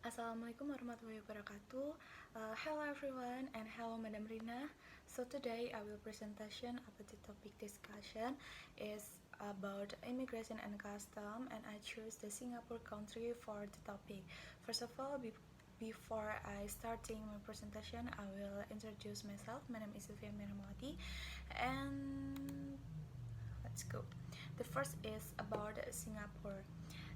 Assalamualaikum warahmatullahi wabarakatuh. Hello everyone and hello Madam Rina. So today I will presentation about the topic discussion is about immigration and custom, and I choose the Singapore country for the topic. First of all, before I starting my presentation, I will introduce myself. My name is Silvia Rahmawati, and let's go. The first is about Singapore.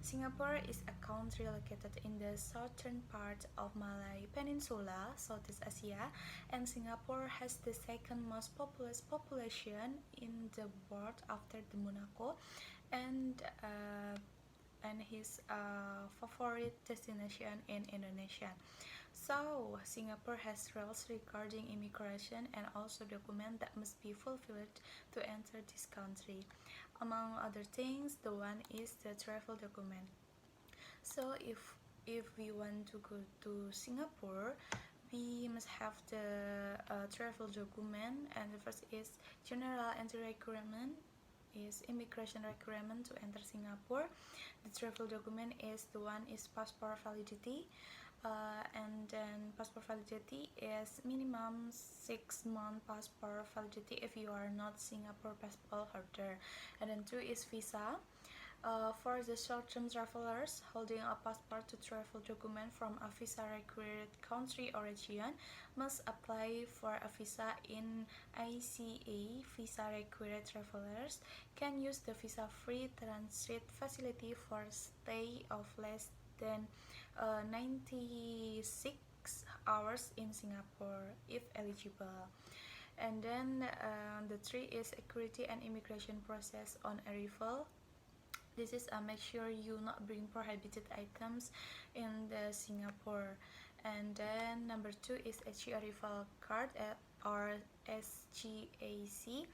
Singapore is a country located in the southern part of Malay Peninsula, Southeast Asia, and Singapore has the second most populous population in the world after the Monaco, and his favorite destination in Indonesia. So, Singapore has rules regarding immigration and also documents that must be fulfilled to enter this country. Among other things, the one is the travel document. So, if we want to go to Singapore, we must have the travel document, and the first is general entry requirement is immigration requirement to enter Singapore. The travel document is the one is passport validity, and then passport validity is minimum 6-month passport validity if you are not Singapore passport holder, and then 2 is visa. For the short-term travelers holding a passport to travel document from a visa-required country or region must apply for a visa in ICA. Visa-required travelers can use the visa-free transit facility for stay of less than 96 hours in Singapore if eligible. And then the 3 is security and immigration process on arrival. This is make sure you not bring prohibited items in the Singapore. And then number 2 is SG arrival card or SGAC.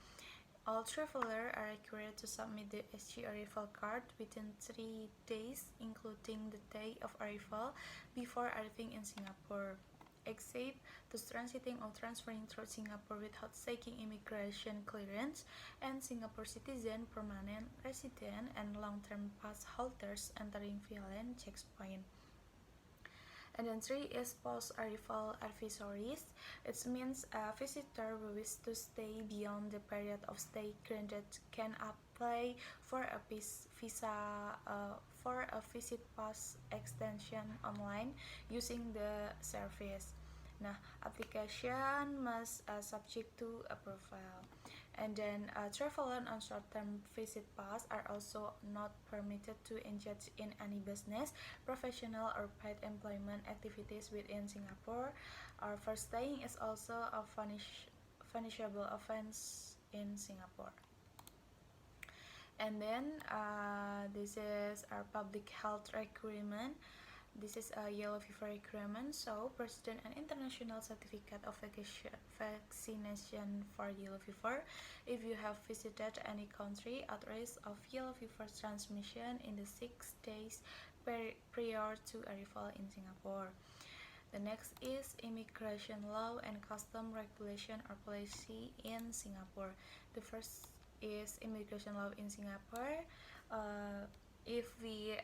All travelers are required to submit the SG arrival card within 3 days, including the day of arrival, before arriving in Singapore, except those transiting or transferring through Singapore without seeking immigration clearance, and Singapore citizen, permanent resident, and long-term pass holders entering via land checkpoint. And then 3 is post-arrival advisories. It means a visitor who wishes to stay beyond the period of stay granted can apply for a visa for a visit pass extension online using the service. Nah, application must subject to approval. And then travelers on short-term visit pass are also not permitted to engage in any business, professional or paid employment activities within Singapore. Our first staying is also a punishable offense in Singapore. And then this is our public health requirement. This is a yellow fever requirement, so President and international certificate of vaccination for yellow fever. If you have visited any country at risk of yellow fever transmission in the 6 days prior to arrival in Singapore. The next is immigration law and custom regulation or policy in Singapore. The first is immigration law in Singapore. If we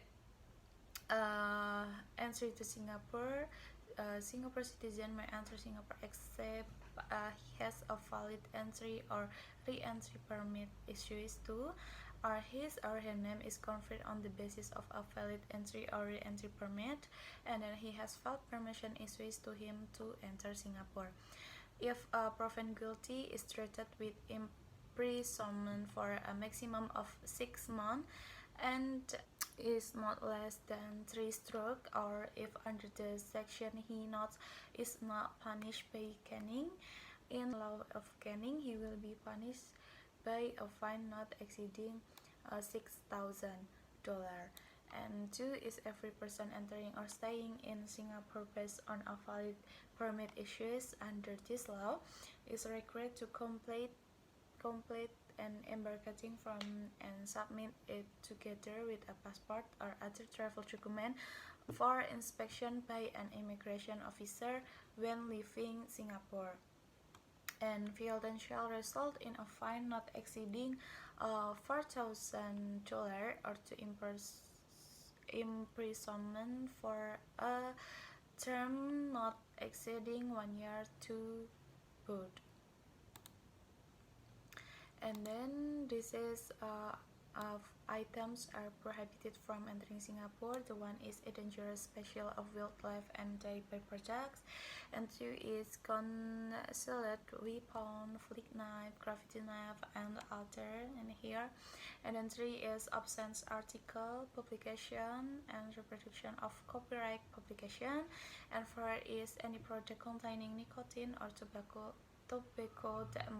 entry to Singapore, Singapore citizen may enter Singapore except he has a valid entry or re-entry permit issued to, or his or her name is conferred on the basis of a valid entry or re-entry permit, and then he has valid permission issued to him to enter Singapore. If proven guilty, is treated with imprisonment for a maximum of 6 months and is not less than 3 strokes, or if under the section he notes is not punished by caning. In law of caning, he will be punished by a fine not exceeding $6,000. And 2 is every person entering or staying in Singapore based on a valid permit issues under this law is required to complete and embarking from and submit it together with a passport or other travel document for inspection by an immigration officer when leaving Singapore. And violation shall result in a fine not exceeding $4,000 or to imprisonment for a term not exceeding 1 year to boot. And then this is of items are prohibited from entering Singapore. The one is a dangerous special of wildlife and dairy products, and two is concealed weapon, flick knife, graffiti knife, and other in here. And then three is absence article, publication, and reproduction of copyright publication. And four is any product containing nicotine or tobacco that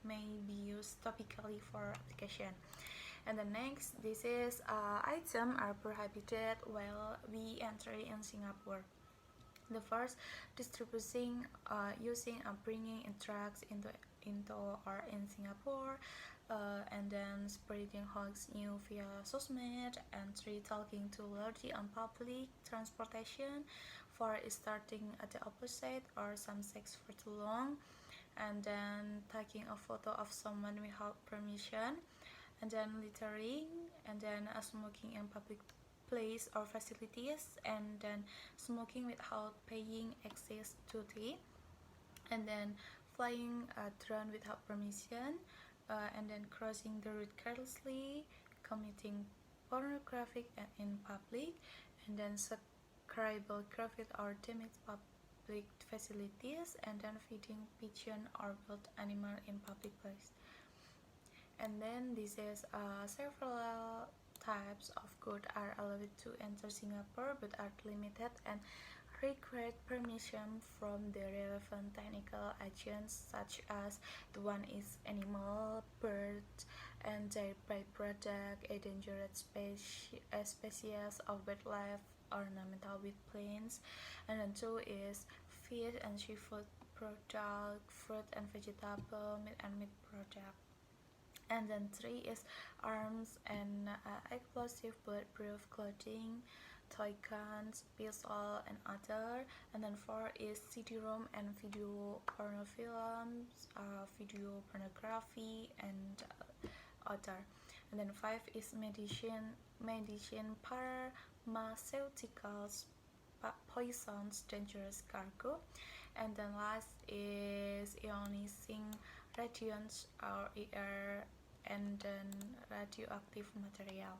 may be used topically for application. And the next, this is items are prohibited while we enter in Singapore. The first, distributing, using, and bringing in drugs into or in Singapore, and then spreading hoax news via social, and three, talking too loudly on public transportation. Four is starting at the opposite or some sex for too long, and then taking a photo of someone without permission, and then littering, and then smoking in public place or facilities, and then smoking without paying excess duty, and then flying a drone without permission, and then crossing the road carelessly, committing pornographic in public, and then scribble graffiti or damage public facilities, and then feeding pigeon or wild animal in public place. And then this is several types of goods are allowed to enter Singapore but are limited and require permission from the relevant technical agents, such as the one is animal, bird, and their byproduct, a dangerous species of wildlife, ornamental with plants, and then two is fish and seafood product, fruit and vegetable, meat and meat product. And then three is arms and explosive bulletproof clothing, toy guns, pistol, and other. And then four is CD-ROM and video porno films, video pornography, and other. And then five is medicine, pharmaceuticals, poisons, dangerous cargo. And then last is ionizing radiance or air, and then radioactive material.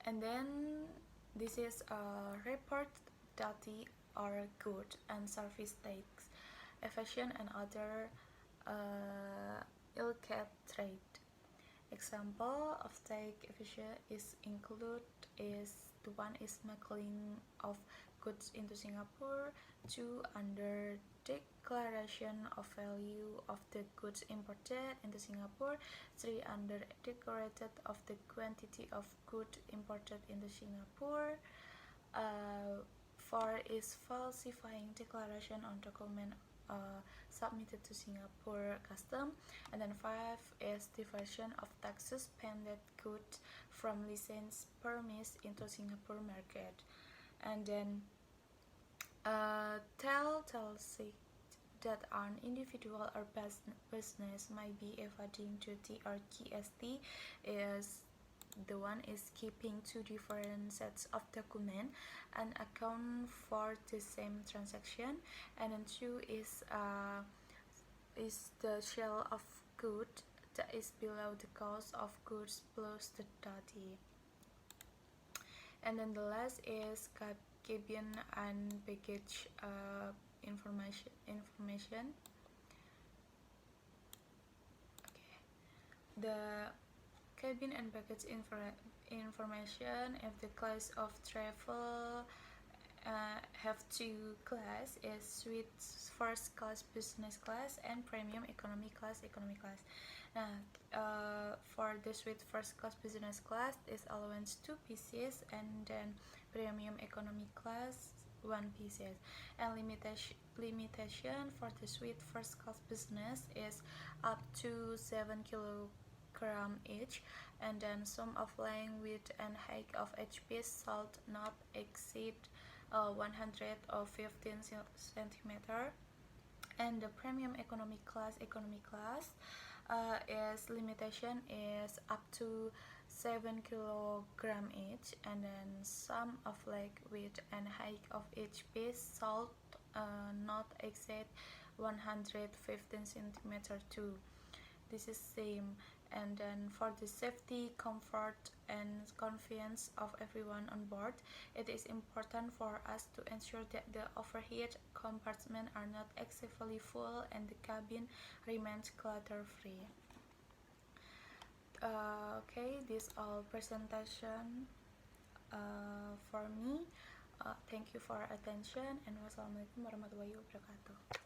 And then this is a report data or good and service tax, evasion, and other ill-cat trade. Example of tax evasion is the one is smuggling of goods into Singapore, two, under declaration of value of the goods imported into Singapore, three, under declaration of the quantity of goods imported into Singapore, four is falsifying declaration on document submitted to Singapore custom, and then five is diversion of tax suspended goods from license permits into Singapore market. And then telltale signs that an individual or business might be evading duty or GST is the one is keeping two different sets of documents and account for the same transaction, and then two is the shell of good that is below the cost of goods plus the duty. And then the last is cabin and baggage information. Okay. The cabin and baggage information if the class of travel have two class is suite first class, business class, and premium economy class. For the suite first class, business class is allowance 2 pieces, and then premium economy class 1 pieces. And limitation for the suite first class business is up to 7 kilogram each, and then sum of length, width, and height of each piece should not exceed 100 or 15 centimeter. And the premium economy class is limitation is up to 7 kilogram each, and then sum of leg width and height of each piece should not exceed 115 centimeter too. This is same. And then for the safety, comfort, and convenience of everyone on board, it is important for us to ensure that the overhead compartments are not excessively full and the cabin remains clutter-free. Okay, this all presentation for me. Thank you for attention, and wassalamualaikum warahmatullahi wabarakatuh.